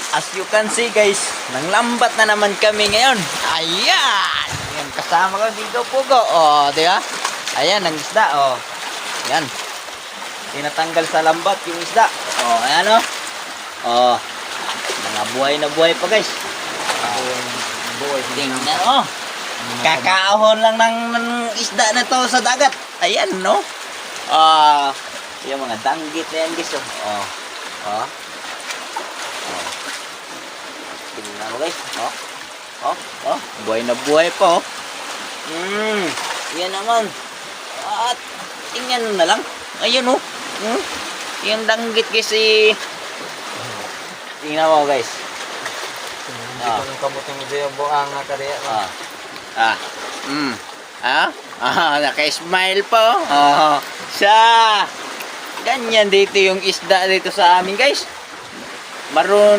As you can see guys, nanglambat na naman kami ngayon. Ayan! Ayan, kasama ko dito Pugo. O, di ba? Ayan, ang isda. O, ayan. Tinatanggal sa lambat yung isda. O, ayan o. O, mga buhay na buhay pa guys. Tingnan o. Kakaahon lang ng isda na to sa dagat. Ayan no. Yung mga danggit na yan guys. O. Tingnan mo guys. Buhay na buhay pa. Yan naman. At tingnan mo na lang. Ayun oh. Yung danggit guys eh. Tingnan mo guys. Hindi ko nang kamutin mo dyan buang kariya. Naka-smile pa oh. Ganyan dito yung isda dito sa amin guys. Maroon